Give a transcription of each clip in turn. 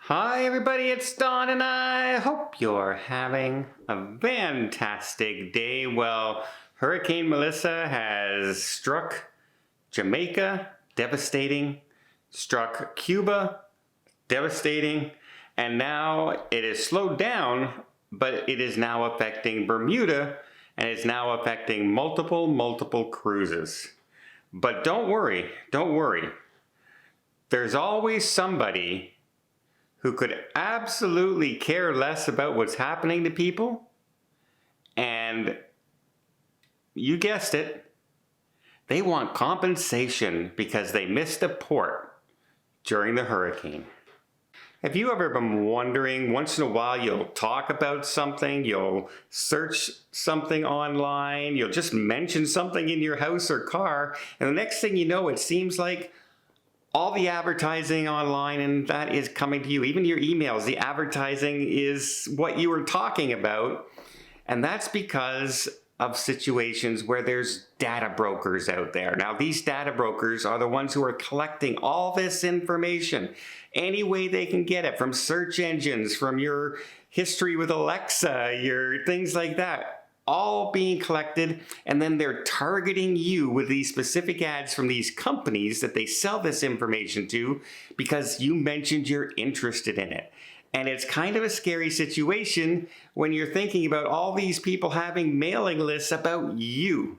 Hi everybody, it's Don and I hope you're having a fantastic day. Well, Hurricane Melissa has struck Jamaica, devastating, struck Cuba, devastating, and now it has slowed down, but it is now affecting Bermuda and is now affecting multiple cruises. But don't worry. There's always somebody who could absolutely care less about what's happening to people, and you guessed it, they want compensation because they missed a port during the hurricane. Have you ever been wondering, once in a while you'll talk about something, you'll search something online, you'll just mention something in your house or car, and the next thing you know, it seems like all the advertising online and that is coming to you, even your emails, the advertising is what you were talking about. And that's because of situations where there's data brokers out there. Now, these data brokers are the ones who are collecting all this information any way they can get it, from search engines, from your history with Alexa, your things like that. All being collected, and then they're targeting you with these specific ads from these companies that they sell this information to because you mentioned you're interested in it. And it's kind of a scary situation when you're thinking about all these people having mailing lists about you.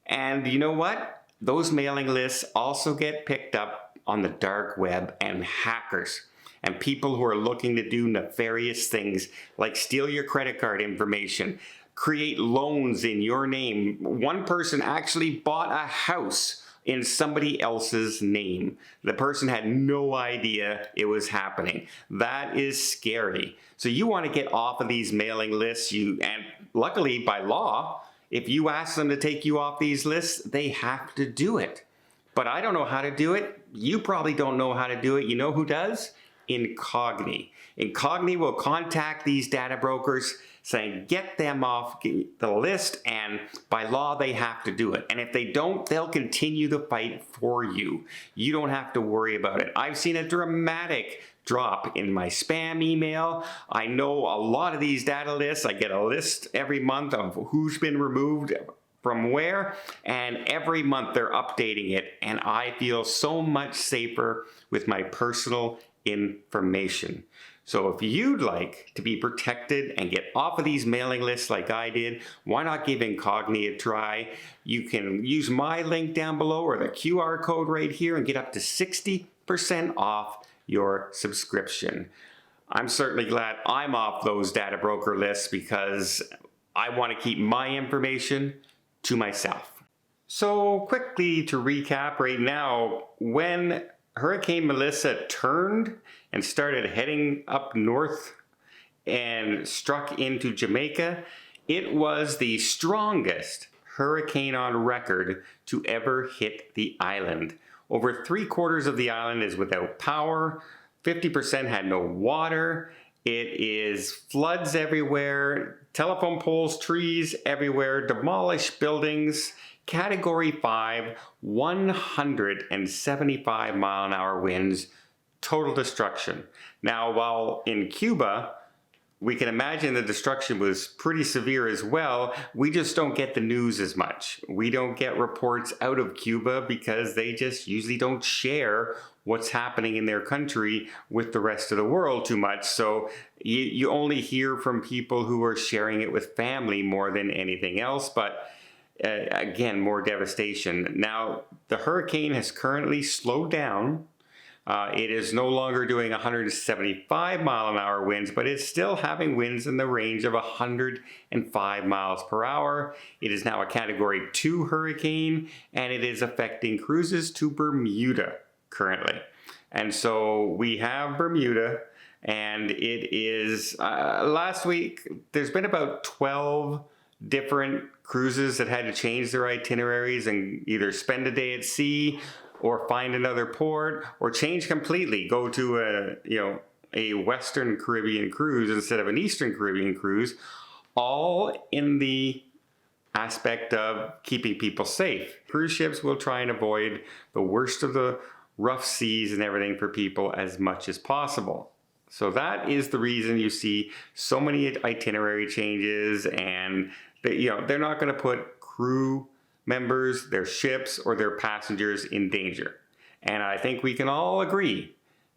And you know what? Those mailing lists also get picked up on the dark web, and hackers and people who are looking to do nefarious things like steal your credit card information, create loans in your name. One person actually bought a house in somebody else's name. The person had no idea it was happening. That is scary. So you want to get off of these mailing lists. And luckily by law, if you ask them to take you off these lists, they have to do it. But I don't know how to do it. You probably don't know how to do it. You know who does? Incogni. Incogni will contact these data brokers saying get them off the list, and by law they have to do it. And if they don't, they'll continue the fight for you. You don't have to worry about it. I've seen a dramatic drop in my spam email. I know a lot of these data lists. I get a list every month of who's been removed from where, and every month they're updating it, and I feel so much safer with my personal information. So if you'd like to be protected and get off of these mailing lists like I did, why not give Incogni a try? You can use my link down below or the QR code right here and get up to 60% off your subscription. I'm certainly glad I'm off those data broker lists because I want to keep my information to myself. So quickly to recap right now, when Hurricane Melissa turned and started heading up north and struck into Jamaica, it was the strongest hurricane on record to ever hit the island. Over 3/4 of the island is without power, 50% had no water, it is floods everywhere, telephone poles, trees everywhere, demolished buildings, Category 5, 175 mile-an-hour winds, total destruction. Now, while in Cuba, we can imagine the destruction was pretty severe as well, we just don't get the news as much. We don't get reports out of Cuba because they just usually don't share what's happening in their country with the rest of the world too much. So you only hear from people who are sharing it with family more than anything else. But again, more devastation. Now, the hurricane has currently slowed down. It is no longer doing 175 mile-an-hour winds, but it's still having winds in the range of 105 miles per hour. It is now a Category 2 hurricane, and it is affecting cruises to Bermuda currently. And so we have Bermuda, and it is, last week, there's been about 12 different cruises that had to change their itineraries and either spend a day at sea or find another port or change completely, go to a Western Caribbean cruise instead of an Eastern Caribbean cruise, all in the aspect of keeping people safe. Cruise ships will try and avoid the worst of the rough seas and everything for people as much as possible. So that is the reason you see so many itinerary changes, and they're not going to put crew members, their ships, or their passengers in danger. And I think we can all agree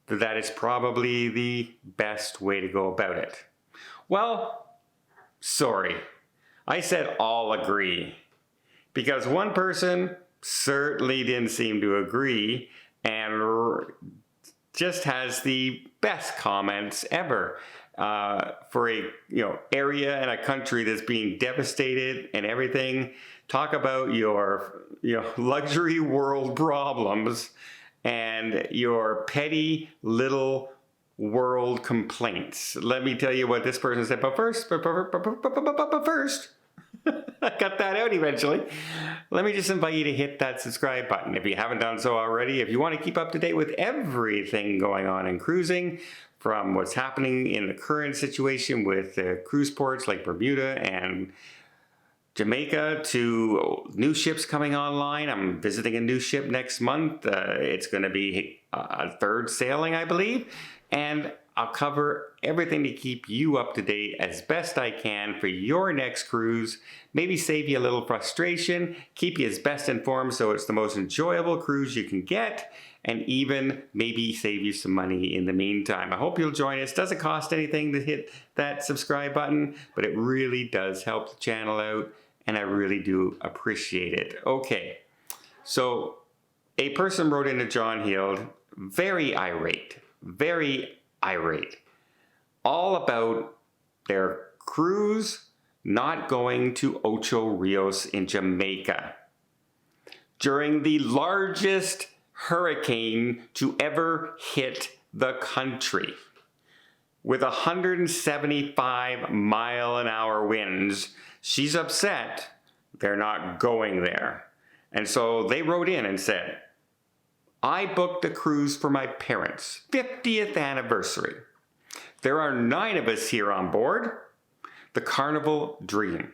that that is probably the best way to go about it. Well, sorry, I said all agree, because one person certainly didn't seem to agree and just has the best comments ever for a area and a country that's being devastated and everything. Talk about your luxury world problems and your petty little world complaints. Let me tell you what this person said. But first, I cut that out eventually. Let me just invite you to hit that subscribe button if you haven't done so already. If you want to keep up to date with everything going on in cruising, from what's happening in the current situation with cruise ports like Bermuda and Jamaica to new ships coming online. I'm visiting a new ship next month. It's going to be a third sailing, I believe. And I'll cover everything to keep you up to date as best I can for your next cruise. Maybe save you a little frustration, keep you as best informed so it's the most enjoyable cruise you can get, and even maybe save you some money in the meantime. I hope you'll join us. Doesn't cost anything to hit that subscribe button, but it really does help the channel out, and I really do appreciate it. Okay, so a person wrote into John Heald, very irate, all about their cruise not going to Ocho Rios in Jamaica during the largest hurricane to ever hit the country with 175-mile-an-hour winds. She's upset they're not going there. And so they wrote in and said, I booked a cruise for my parents' 50th anniversary. There are 9 of us here on board. The Carnival Dream.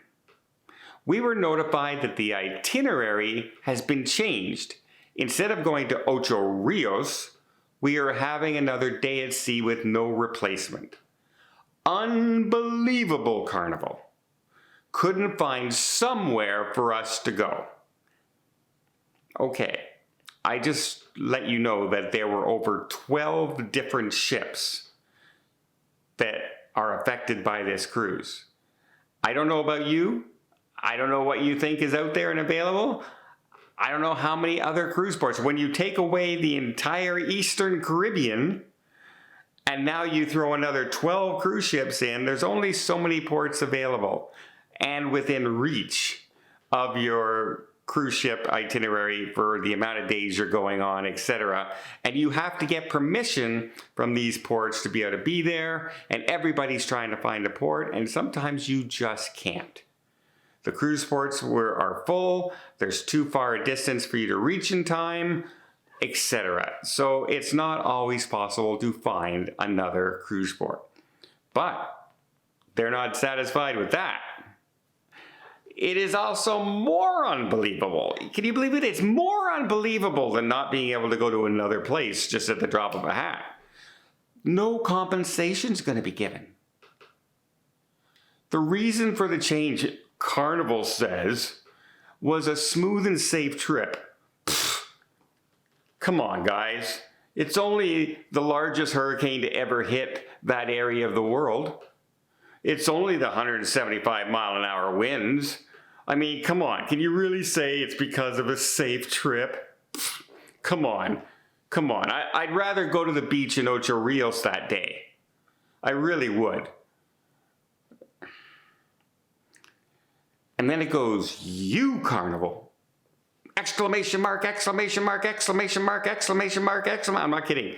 We were notified that the itinerary has been changed. Instead of going to Ocho Rios, we are having another day at sea with no replacement. Unbelievable, Carnival. Couldn't find somewhere for us to go. Okay, I just let you know that there were over 12 different ships that are affected by this cruise. I don't know about you. I don't know what you think is out there and available. I don't know how many other cruise ports. When you take away the entire Eastern Caribbean, and now you throw another 12 cruise ships in, there's only so many ports available and within reach of your cruise ship itinerary for the amount of days you're going on, etc. And you have to get permission from these ports to be able to be there, and everybody's trying to find a port, and sometimes you just can't. The cruise ports are full, there's too far a distance for you to reach in time, etc. So it's not always possible to find another cruise port. But they're not satisfied with that. It is also more unbelievable. Can you believe it? It's more unbelievable than not being able to go to another place just at the drop of a hat. No compensation is going to be given. The reason for the change, Carnival says, was a smooth and safe trip. Pfft. Come on, guys. It's only the largest hurricane to ever hit that area of the world. It's only the 175-mile-an-hour winds. I mean, come on. Can you really say it's because of a safe trip? Pfft. Come on. Come on. I'd rather go to the beach in Ocho Rios that day. I really would. And then it goes, you Carnival. Exclamation mark, exclamation mark, exclamation mark, exclamation mark, exclamation. I'm not kidding.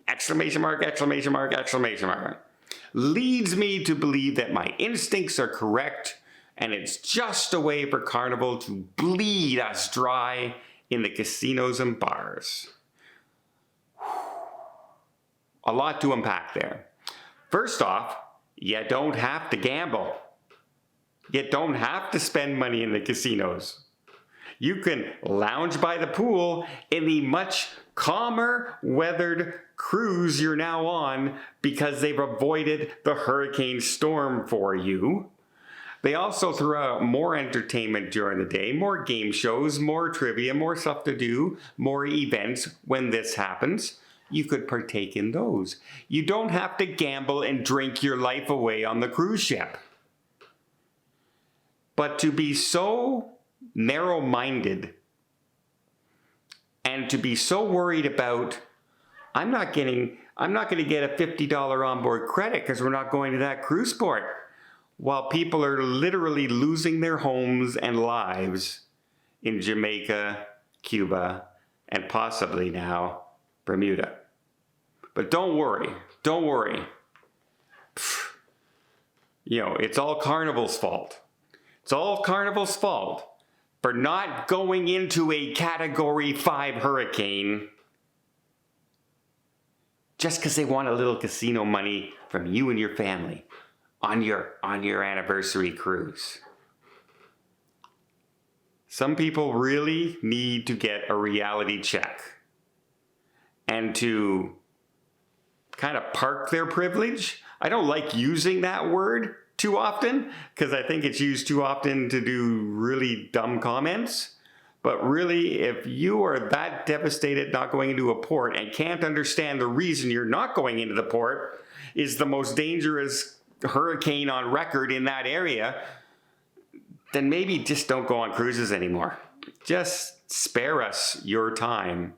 Exclamation mark, exclamation mark, exclamation mark. Leads me to believe that my instincts are correct, and it's just a way for Carnival to bleed us dry in the casinos and bars. A lot to unpack there. First off, you don't have to gamble. You don't have to spend money in the casinos. You can lounge by the pool in the much calmer weathered cruise you're now on because they've avoided the hurricane storm for you. They also throw out more entertainment during the day, more game shows, more trivia, more stuff to do, more events when this happens. You could partake in those. You don't have to gamble and drink your life away on the cruise ship. But to be so narrow-minded and to be so worried about, I'm not going to get a $50 onboard credit because we're not going to that cruise port, while people are literally losing their homes and lives in Jamaica, Cuba, and possibly now Bermuda. But don't worry, don't worry. You know, it's all Carnival's fault. It's all Carnival's fault for not going into a Category 5 hurricane just because they want a little casino money from you and your family on your anniversary cruise. Some people really need to get a reality check and to kind of park their privilege. I don't like using that word too often because I think it's used too often to do really dumb comments. But really, if you are that devastated not going into a port and can't understand the reason you're not going into the port is the most dangerous hurricane on record in that area, then maybe just don't go on cruises anymore. Just spare us your time.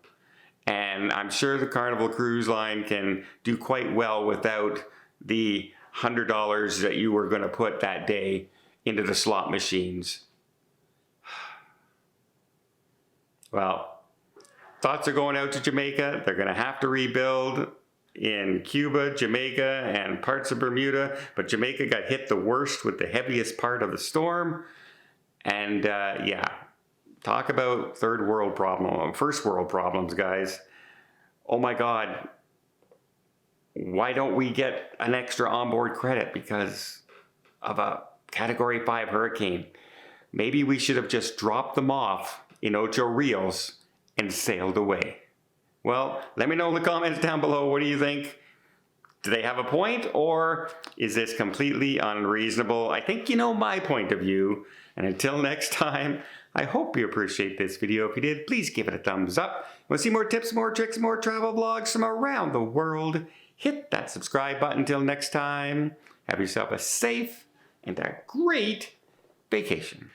And I'm sure the Carnival Cruise Line can do quite well without the $100 that you were going to put that day into the slot machines. Well, thoughts are going out to Jamaica. They're going to have to rebuild in Cuba, Jamaica, and parts of Bermuda. But Jamaica got hit the worst with the heaviest part of the storm. And yeah, talk about first world problems, guys. Oh my God. Why don't we get an extra onboard credit because of a Category 5 hurricane? Maybe we should have just dropped them off in Ocho Rios and sailed away. Well, let me know in the comments down below. What do you think? Do they have a point, or is this completely unreasonable? I think you know my point of view. And until next time, I hope you appreciate this video. If you did, please give it a thumbs up. Want to see more tips, more tricks, more travel vlogs from around the world? Hit that subscribe button. Until next time, have yourself a safe and a great vacation.